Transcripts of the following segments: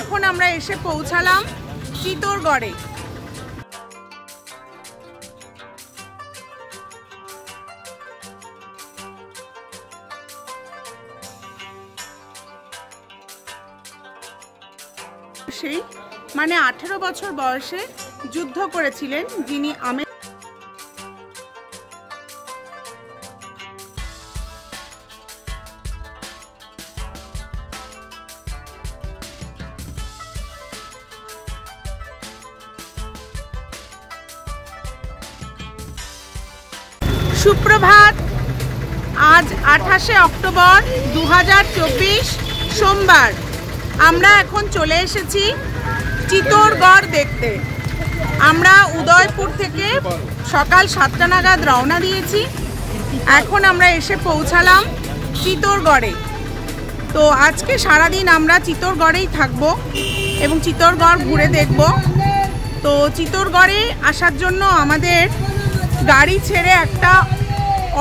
এখন আমরা এসে পৌঁছালাম চিতোরগড়ে। সেই মানে 18 বছর বয়সে যুদ্ধ করেছিলেন যিনি সুপ্রভাত। আজ 28শে অক্টোবর 2024 সোমবার। আমরা এখন চলে এসেছি চিতোরগড় দেখতে। আমরা উদয়পুর থেকে সকাল 7টা নাগাদ রওনা দিয়েছি। এখন আমরা এসে পৌঁছালাম চিতোরগড়ে। তো আজকে সারাদিন আমরা চিতোরগড়েই থাকবো এবং চিতোরগড় ঘুরে দেখব। তো চিতোরগড়ে আসার জন্য আমাদের গাড়ি ছেড়ে একটা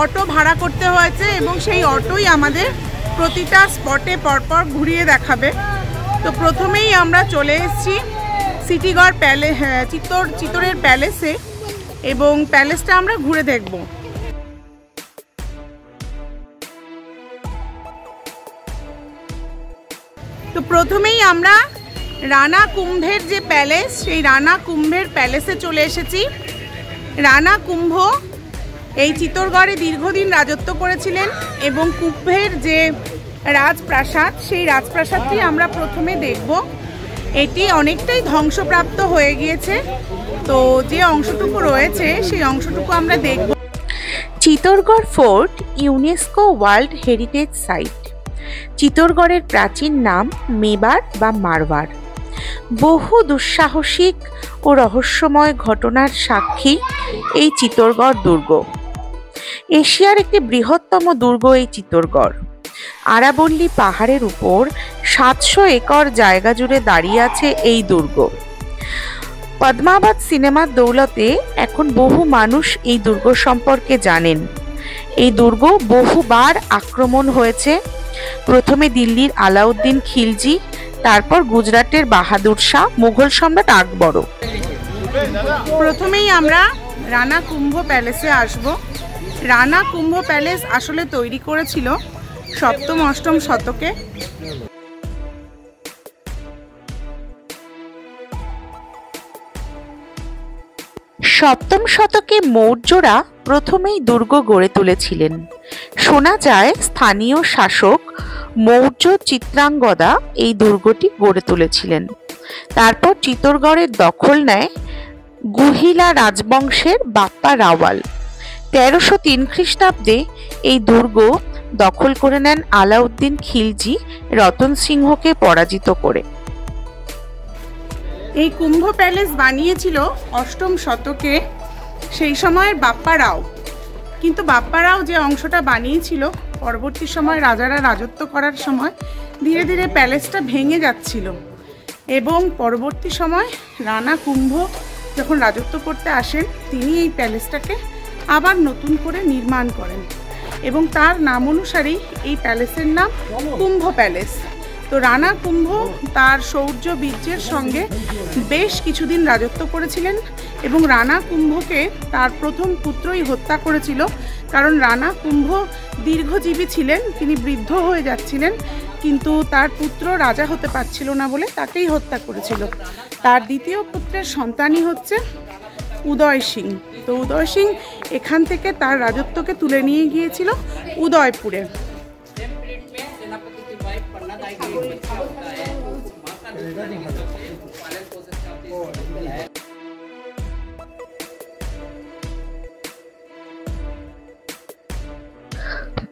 অটো ভাড়া করতে হয়েছে এবং সেই অটোই আমাদের প্রতিটা স্পটে পরপর ঘুরিয়ে দেখাবে। তো প্রথমেই আমরা চলে এসেছি সিটিগড় চিতোরের প্যালেসে এবং প্যালেসটা আমরা ঘুরে দেখব। তো প্রথমেই আমরা রানা কুম্ভের যে প্যালেস, সেই রানা কুম্ভের প্যালেসে চলে এসেছি। রানা কুম্ভ এই চিতোরগড়ে দীর্ঘদিন রাজত্ব করেছিলেন এবং কুম্ভের যে রাজপ্রাসাদ, সেই রাজপ্রাসাদটি আমরা প্রথমে দেখব। এটি অনেকটাই ধ্বংসপ্রাপ্ত হয়ে গিয়েছে। তো যে অংশটুকু রয়েছে সেই অংশটুকু আমরা দেখব। Chittorgarh fort UNESCO world heritage site. চিতোরগড়ের প্রাচীন নাম মেবার বা মারওয়ার। বহু দুঃসাহসিক ও রহস্যময় ঘটনার সাক্ষী এই চিতোরগড় দুর্গ। এশিয়ার একটি বৃহত্তম দুর্গ এই চিতোরগড়। আরাবল্লী পাহাড়ের উপর 700 একর জায়গা জুড়ে দাঁড়িয়ে আছে এই দুর্গ। পদ্মাবত সিনেমার দৌলতে এখন বহু মানুষ এই দুর্গ সম্পর্কে জানেন। এই দুর্গ বহুবার আক্রমণ হয়েছে। প্রথমে দিল্লির আলাউদ্দিন খিলজি, তারপর গুজরাটের বাহাদুর শাহ, মুঘল সম্রাট আকবরও। প্রথমেই আমরা রানা কুম্ভ প্যালেসে আসব। রানা কুম্ভ প্যালেস আসলে তৈরি করেছিল 7ম-8ম শতকে। সপ্তম শতকে মৌর্যরা প্রথমেই দুর্গ গড়ে তুলেছিলেন। শোনা যায় স্থানীয় শাসক মৌর্য চিত্রাঙ্গদা এই দুর্গটি গড়ে তুলেছিলেন। তারপর চিতোরগড়ের দখল নেয় গুহিলা রাজবংশের বাপ্পা রাওয়াল। 1303 খ্রিস্টাব্দে এই দুর্গ দখল করে নেন আলাউদ্দিন খিলজি রতন সিংহকে পরাজিত করে। এই কুম্ভ প্যালেস বানিয়েছিল 8ম শতকে সেই সময়ের বাপ্পা রাও। কিন্তু বাপ্পা রাও যে অংশটা বানিয়েছিল, পরবর্তী সময় রাজারা রাজত্ব করার সময় ধীরে ধীরে প্যালেসটা ভেঙে যাচ্ছিল এবং পরবর্তী সময় রানা কুম্ভ যখন রাজত্ব করতে আসেন, তিনি এই প্যালেসটাকে আবার নতুন করে নির্মাণ করেন এবং তার নাম অনুসারেই এই প্যালেসের নাম কুম্ভ প্যালেস। তো রানা কুম্ভ তার শৌর্য বীর্যের সঙ্গে বেশ কিছুদিন রাজত্ব করেছিলেন এবং রানা কুম্ভকে তার প্রথম পুত্রই হত্যা করেছিল। কারণ রানা কুম্ভ দীর্ঘজীবী ছিলেন, তিনি বৃদ্ধ হয়ে যাচ্ছিলেন, কিন্তু তার পুত্র রাজা হতে পারছিল না বলে তাকেই হত্যা করেছিল। তার দ্বিতীয় পুত্রের সন্তানই হচ্ছে উদয় সিং। তো উদয় সিং এখান থেকে তার রাজত্বকে তুলে নিয়ে গিয়েছিল উদয়পুরে।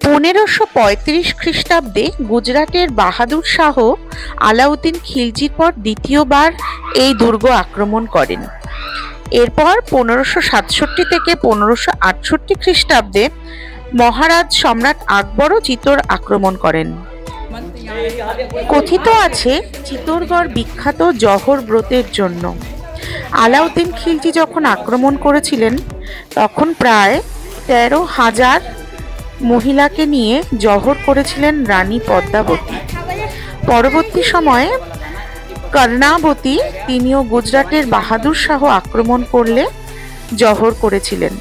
(1535 খ্রিস্টাব্দে গুজরাটের বাহাদুর শাহ আলাউদ্দিন খিলজির পর দ্বিতীয়বার এই দুর্গ আক্রমণ করেন। এরপর 1567 থেকে 1568 খ্রিস্টাব্দে মহারাজ সম্রাট আকবরও চিতোর আক্রমণ করেন। কথিত আছে চিতোরগড় বিখ্যাত জহর ব্রতের জন্য। আলাউদ্দিন খিলজি যখন আক্রমণ করেছিলেন তখন প্রায় 13,000 মহিলাকে নিয়ে জহর করেছিলেন রানী পদ্মাবতী। পরবর্তী সময়ে কর্ণাবতী, তিনিও গুজরাটের বাহাদুর শাহ আক্রমণ করলে জহর করেছিলেন।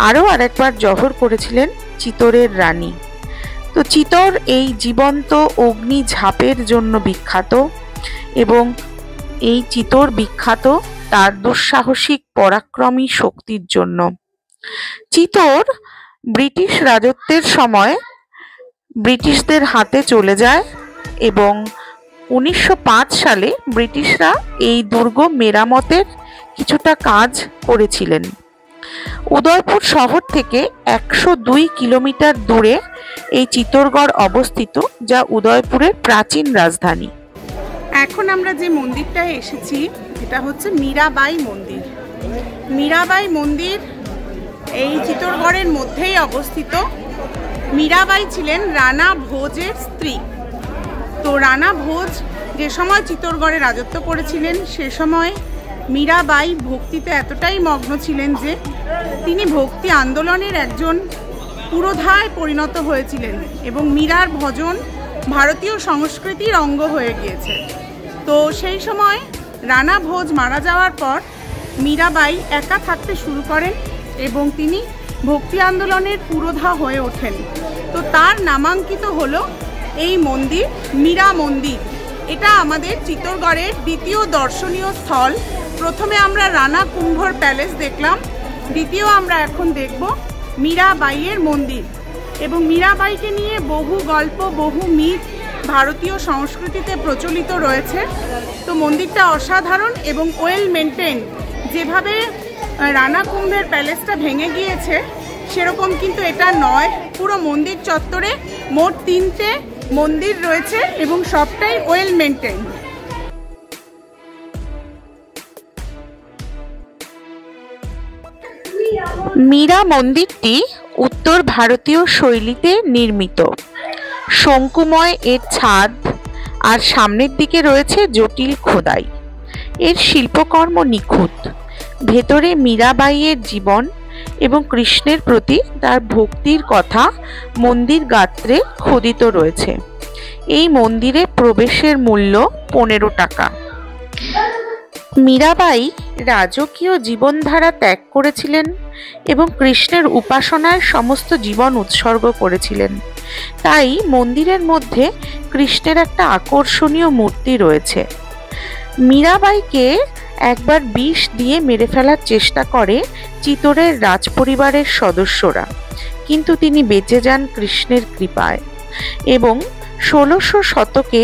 আরও আরেকবার জহর করেছিলেন চিতোরের রানী। তো চিতোর এই জীবন্ত অগ্নি ঝাঁপের জন্য বিখ্যাত, এবং এই চিতোর বিখ্যাত তার দুঃসাহসিক পরাক্রমী শক্তির জন্য। চিতোর ব্রিটিশ রাজত্বের সময় ব্রিটিশদের হাতে চলে যায় এবং 1905 সালে ব্রিটিশরা এই দুর্গ মেরামতের কিছুটা কাজ করেছিলেন। উদয়পুর শহর থেকে 102 কিলোমিটার দূরে এই চিতোরগড় অবস্থিত, যা উদয়পুরের প্রাচীন রাজধানী। এখন আমরা যে মন্দিরটায় এসেছি এটা হচ্ছে মীরাবাই মন্দির। মীরাবাই মন্দির এই চিতোরগড়ের মধ্যেই অবস্থিত। মীরাবাই ছিলেন রানা ভোজের স্ত্রী। তো রানা ভোজ যে সময় চিতোরগড়ে রাজত্ব করেছিলেন সে সময় মীরাবাই ভক্তিতে এতটাই মগ্ন ছিলেন যে তিনি ভক্তি আন্দোলনের একজন পুরোধায় পরিণত হয়েছিলেন, এবং মীরার ভজন ভারতীয় সংস্কৃতির অঙ্গ হয়ে গিয়েছে। তো সেই সময় রানা ভোজ মারা যাওয়ার পর মীরাবাই একা থাকতে শুরু করেন এবং তিনি ভক্তি আন্দোলনের পুরোধা হয়ে ওঠেন। তো তার নামাঙ্কিত হলো এই মন্দির, মীরা মন্দির। এটা আমাদের চিতোরগড়ের দ্বিতীয় দর্শনীয় স্থল। প্রথমে আমরা রানা কুম্ভর প্যালেস দেখলাম, দ্বিতীয় আমরা এখন দেখব মীরাবাইয়ের মন্দির। এবং মীরাবাইকে নিয়ে বহু গল্প, বহু মিথ ভারতীয় সংস্কৃতিতে প্রচলিত রয়েছে। তো মন্দিরটা অসাধারণ এবং ওয়েল মেনটেন। যেভাবে রানা কুম্ভের প্যালেসটা ভেঙে গিয়েছে সেরকম কিন্তু এটা নয়। পুরো মন্দির চত্বরে মোট 3টে মন্দির রয়েছে এবং সবটাই ওয়েল মেনটেন। মীরা মন্দিরটি উত্তর ভারতীয় শৈলীতে নির্মিত। শঙ্কুময় এর ছাদ আর সামনের দিকে রয়েছে জটিল খোদাই। এর শিল্পকর্ম নিখুঁত। ভেতরে মীরাবাইয়ের জীবন এবং কৃষ্ণের প্রতি তার ভক্তির কথা মন্দির গাত্রে খোদিত রয়েছে। এই মন্দিরে প্রবেশের মূল্য 15 টাকা। মীরাবাই রাজকীয় জীবনধারা ত্যাগ করেছিলেন এবং কৃষ্ণের উপাসনায় সমস্ত জীবন উৎসর্গ করেছিলেন। তাই মন্দিরের মধ্যে কৃষ্ণের একটা আকর্ষণীয় মূর্তি রয়েছে। মীরাবাইকে একবার বিষ দিয়ে মেরে ফেলার চেষ্টা করে চিতোরের রাজপরিবারের সদস্যরা, কিন্তু তিনি বেঁচে যান কৃষ্ণের কৃপায়। এবং 1600 শতকে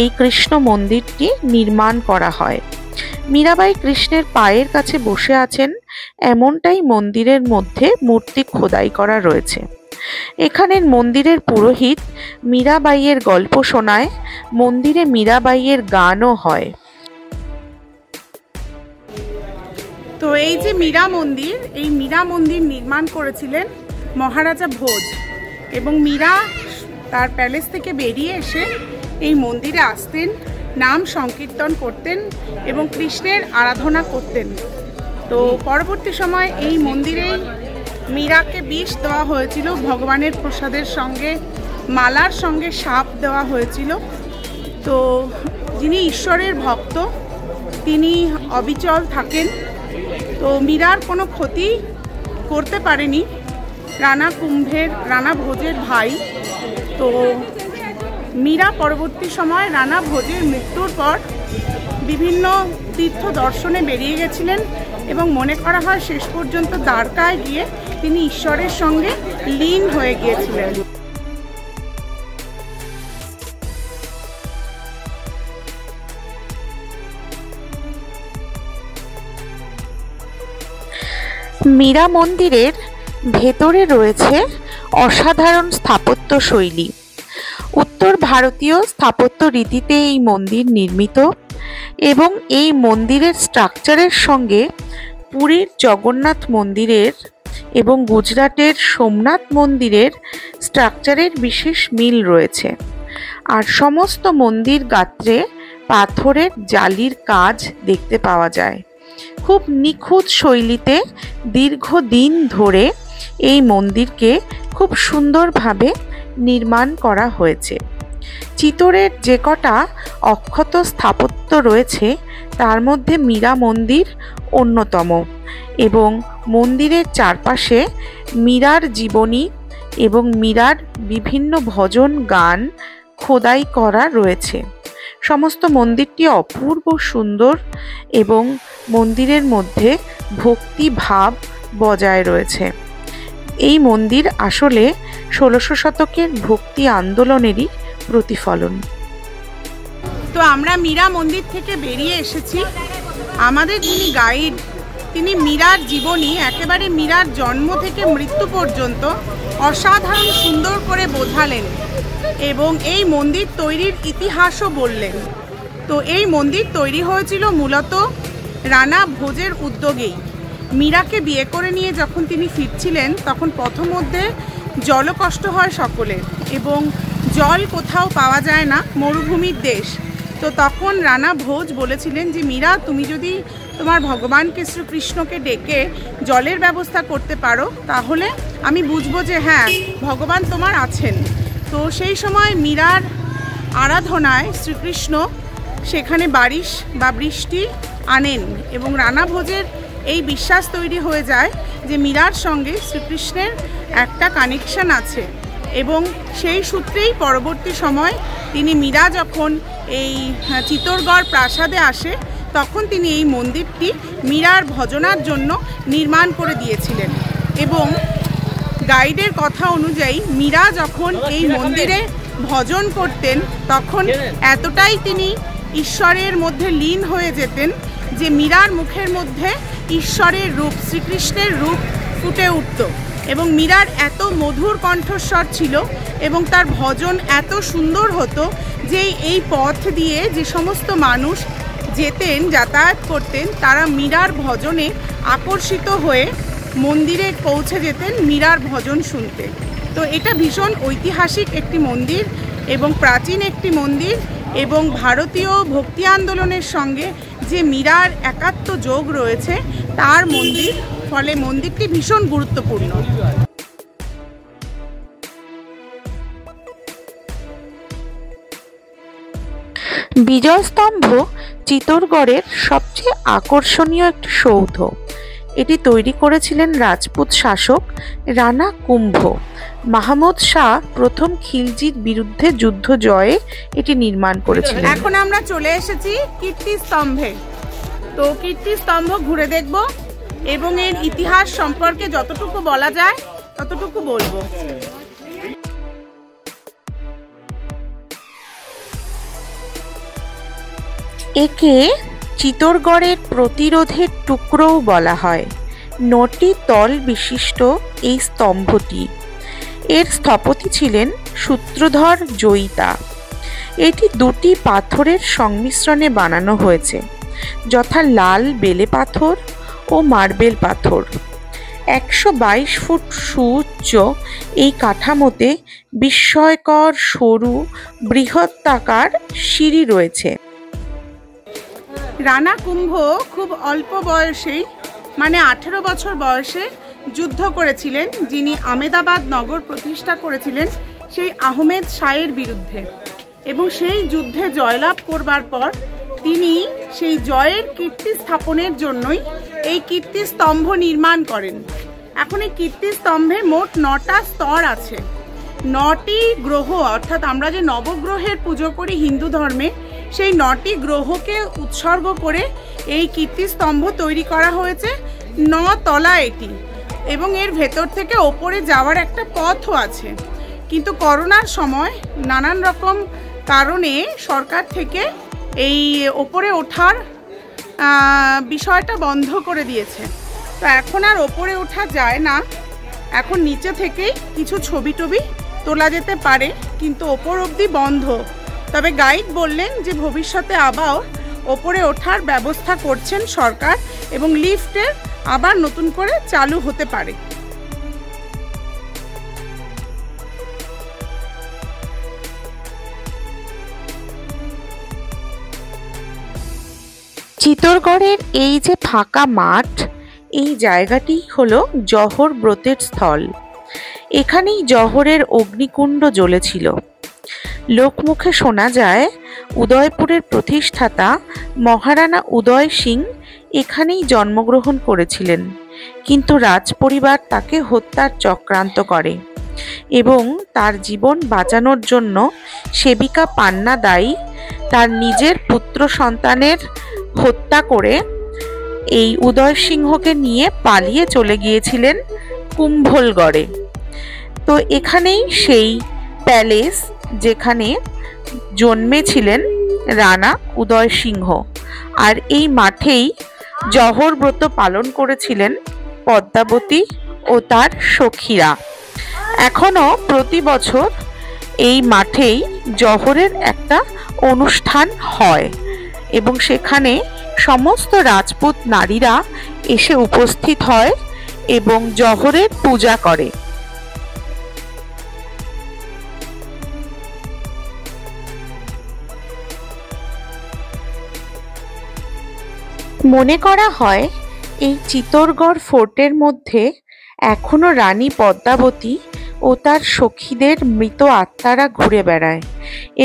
এই কৃষ্ণ মন্দিরটি নির্মাণ করা হয়। মীরাবাই কৃষ্ণের পায়ের কাছে বসে আছেন এমনটাই মন্দিরের মধ্যে মূর্তি খোদাই করা রয়েছে। এখানের মন্দিরের পুরোহিত মীরাবাইয়ের গল্প শোনায়। মন্দিরে মীরাবাইয়ের গানও হয়। তো এই যে মীরা মন্দির, এই মীরা মন্দির নির্মাণ করেছিলেন মহারাজা ভোজ, এবং মীরা তার প্যালেস থেকে বেরিয়ে এসে এই মন্দিরে আসতেন, নাম সংকীর্তন করতেন এবং কৃষ্ণের আরাধনা করতেন। তো পরবর্তী সময় এই মন্দিরেই মীরাকে বিষ দেওয়া হয়েছিল, ভগবানের প্রসাদের সঙ্গে মালার সঙ্গে সাপ দেওয়া হয়েছিল। তো যিনি ঈশ্বরের ভক্ত তিনি অবিচল থাকেন। তো মীরার কোনো ক্ষতি করতে পারেনি রানা ভোজের ভাই। তো মীরা পরবর্তী সময় রানা ভোজের মৃত্যুর পর বিভিন্ন তীর্থ দর্শনে বেরিয়ে গেছিলেন এবং মনে করা হয় শেষ পর্যন্ত দ্বারকায় গিয়ে তিনি ঈশ্বরের সঙ্গে লীন হয়ে গিয়েছিলেন। মীরা মন্দিরের ভেতরে রয়েছে অসাধারণ স্থাপত্য শৈলী। উত্তর ভারতীয় স্থাপত্য রীতিতে এই মন্দির নির্মিত এবং এই মন্দিরের স্ট্রাকচারের সঙ্গে পুরীর জগন্নাথ মন্দিরের এবং গুজরাটের সোমনাথ মন্দিরের স্ট্রাকচারের বিশেষ মিল রয়েছে। আর সমস্ত মন্দির গাত্রে পাথরের জালির কাজ দেখতে পাওয়া যায়। খুব নিখুঁত শৈলীতে দীর্ঘদিন ধরে এই মন্দিরকে খুব সুন্দরভাবে নির্মাণ করা হয়েছে। চিতোরের যে কটা অক্ষত স্থাপত্য রয়েছে তার মধ্যে মীরা মন্দির অন্যতম, এবং মন্দিরের চারপাশে মীরার জীবনী এবং মীরার বিভিন্ন ভজন গান খোদাই করা রয়েছে। সমস্ত মন্দিরটি অপূর্ব সুন্দর এবং মন্দিরের মধ্যে ভক্তি ভাব বজায় রয়েছে। এই মন্দির আসলে 1600 শতকের ভক্তি আন্দোলনেরই প্রতিফলন। তো আমরা মীরা মন্দির থেকে বেরিয়ে এসেছি। আমাদের যিনি গাইড, তিনি মীরার জীবনী, একেবারে মীরার জন্ম থেকে মৃত্যু পর্যন্ত অসাধারণ সুন্দর করে বোঝালেন এবং এই মন্দির তৈরির ইতিহাসও বললেন। তো এই মন্দির তৈরি হয়েছিল মূলত রানা ভোজের উদ্যোগেই। মীরাকে বিয়ে করে নিয়ে যখন তিনি ফিরছিলেন তখন পথমধ্যে জলকষ্ট হয় সকলের, এবং জল কোথাও পাওয়া যায় না, মরুভূমির দেশ। তো তখন রানা ভোজ বলেছিলেন যে মীরা, তুমি যদি তোমার ভগবানকে শ্রীকৃষ্ণকে ডেকে জলের ব্যবস্থা করতে পারো তাহলে আমি বুঝবো যে হ্যাঁ, ভগবান তোমার আছেন। তো সেই সময় মীরার আরাধনায় শ্রীকৃষ্ণ সেখানে বারিশ বা বৃষ্টি আনেন, এবং রানা ভোজের এই বিশ্বাস তৈরি হয়ে যায় যে মীরার সঙ্গে শ্রীকৃষ্ণের একটা কানেকশন আছে, এবং সেই সূত্রেই পরবর্তী সময় তিনি মীরা যখন এই চিতোরগড় প্রাসাদে আসে তখন তিনি এই মন্দিরটি মীরার ভজনার জন্য নির্মাণ করে দিয়েছিলেন। এবং গাইডের কথা অনুযায়ী মীরা যখন এই মন্দিরে ভজন করতেন তখন এতটাই তিনি ঈশ্বরের মধ্যে লীন হয়ে যেতেন যে মীরার মুখের মধ্যে ঈশ্বরের রূপ, শ্রীকৃষ্ণের রূপ ফুটে উঠত, এবং মীরার এত মধুর কণ্ঠস্বর ছিল এবং তার ভজন এত সুন্দর হতো যে এই পথ দিয়ে যে সমস্ত মানুষ যেতেন, যাতায়াত করতেন, তারা মীরার ভজনে আকর্ষিত হয়ে মন্দিরে পৌঁছে যেতেন মীরার ভজন শুনতে। তো এটা ভীষণ ঐতিহাসিক একটি মন্দির এবং প্রাচীন একটি মন্দির, এবং ভারতীয় ভক্তি আন্দোলনের সঙ্গে যে মীরার একাত্ম যোগ রয়েছে তার মন্দির, ফলে মন্দিরটি ভীষণ গুরুত্বপূর্ণ। বিজয়স্তম্ভ চিতোরগড়ের সবচেয়ে আকর্ষণীয় একটি সৌধ। এটি তৈরি করেছিলেন রাজপুত শাসক রানা কুম্ভ। মাহমুদ শাহ প্রথম খিলজির বিরুদ্ধে যুদ্ধ জয়ে এটি নির্মাণ করেছিলেন। এখন আমরা চলে এসেছি কীর্তিস্তম্ভে। তো কীর্তিস্তম্ভ ঘুরে দেখব এবং এর ইতিহাস সম্পর্কে যতটুকু বলা যায় ততটুকু বলবো। একে চিতোরগড়ের প্রতিরোধের টুকরোও বলা হয়। 9টি তল বিশিষ্ট এই স্তম্ভটি, এর স্থপতি ছিলেন সূত্রধর জয়িতা। এটি 2টি পাথরের সংমিশ্রণে বানানো হয়েছে, যথা লাল বেলে পাথর ও মার্বেল পাথর। 122 ফুট সুউচ্চ এই কাঠামোতে বিস্ময়কর সরু বৃহত্তাকার সিঁড়ি রয়েছে। রানা কুম্ভ খুব অল্প বয়সেই, মানে 18 বছর বয়সে যুদ্ধ করেছিলেন, যিনি আহমেদাবাদ নগর প্রতিষ্ঠা করেছিলেন সেই আহমেদ শাহের বিরুদ্ধে, এবং সেই যুদ্ধে জয়লাভ করবার পর তিনি সেই জয়ের কীর্তি স্থাপনের জন্যই এই কীর্তিস্তম্ভ নির্মাণ করেন। এখন এই কীর্তিস্তম্ভে মোট 9টা স্তর আছে। 9টি গ্রহ, অর্থাৎ আমরা যে নবগ্রহের পুজো করি হিন্দু ধর্মে, সেই 9টি গ্রহকে উৎসর্গ করে এই কীর্তিস্তম্ভ তৈরি করা হয়েছে। 9 তলা এটি, এবং এর ভেতর থেকে ওপরে যাওয়ার একটা পথও আছে। কিন্তু করোনার সময় নানান রকম কারণে সরকার থেকে এই ওপরে ওঠার বিষয়টা বন্ধ করে দিয়েছে। তো এখন আর ওপরে ওঠা যায় না, এখন নিচে থেকেই কিছু ছবি টবি তোলা যেতে পারে, কিন্তু ওপর অবধি বন্ধ। তবে গাইড বললেন যে ভবিষ্যতে আবার ওপরে ওঠার ব্যবস্থা করছেন সরকার, এবং লিফটের আবার নতুন করে চালু হতে পারে। চিতোরগড়ের এই যে ফাঁকা মাঠ, এই জায়গাটি হলো জহর ব্রতের স্থল। এখানেই জহরের অগ্নিকুণ্ড জ্বলেছিল। লোকমুখে শোনা যায় উদয়পুরের প্রতিষ্ঠাতা মহারানা উদয় সিং এখানেই জন্মগ্রহণ করেছিলেন, কিন্তু রাজপরিবার তাকে হত্যার চক্রান্ত করে এবং তার জীবন বাঁচানোর জন্য সেবিকা পান্না দাই তার নিজের পুত্র সন্তানের হত্যা করে এই উদয় সিংহকে নিয়ে পালিয়ে চলে গিয়েছিলেন কুম্ভলগড়ে। তো এখানেই সেই প্যালেস যেখানে জন্মেছিলেন রানা উদয় সিংহ, আর এই মাঠেই জহর ব্রত পালন করেছিলেন পদ্মাবতী ও তার সখীরা। এখনো প্রতি বছর এই মাঠেই জহরের একটা অনুষ্ঠান হয় এবং সেখানে সমস্ত রাজপুত নারীরা এসে উপস্থিত হয় এবং জহরের পূজা করে। মনে করা হয় এই চিতোরগড় ফোর্টের মধ্যে এখনো রানী পদ্মাবতী ও তার সখীদের মৃত আত্মারা ঘুরে বেড়ায়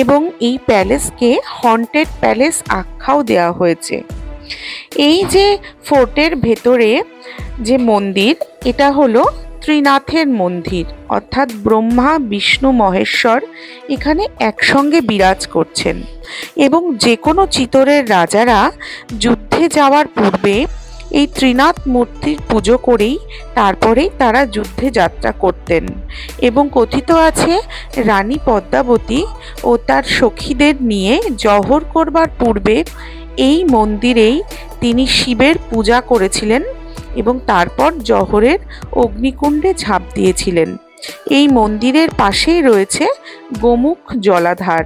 এবং এই প্যালেসকে হন্টেড প্যালেস আখ্যাও দেওয়া হয়েছে। এই যে ফোর্টের ভেতরে যে মন্দির, এটা হলো ত্রিনাথের মন্দির, অর্থাৎ ব্রহ্মা বিষ্ণু মহেশ্বর এখানে একসঙ্গে বিরাজ করছেন এবং যে কোনো চিতোরের রাজারা যুদ্ধে যাওয়ার পূর্বে এই ত্রিনাথ মূর্তির পুজো করেই তারপরেই তারা যুদ্ধে যাত্রা করতেন এবং কথিত আছে রানী পদ্মাবতী ও তার সখীদের নিয়ে জহর করবার পূর্বে এই মন্দিরেই তিনি শিবের পূজা করেছিলেন এবং তারপর জহরের অগ্নিকুণ্ডে ঝাঁপ দিয়েছিলেন। এই মন্দিরের পাশেই রয়েছে গোমুখ জলাধার।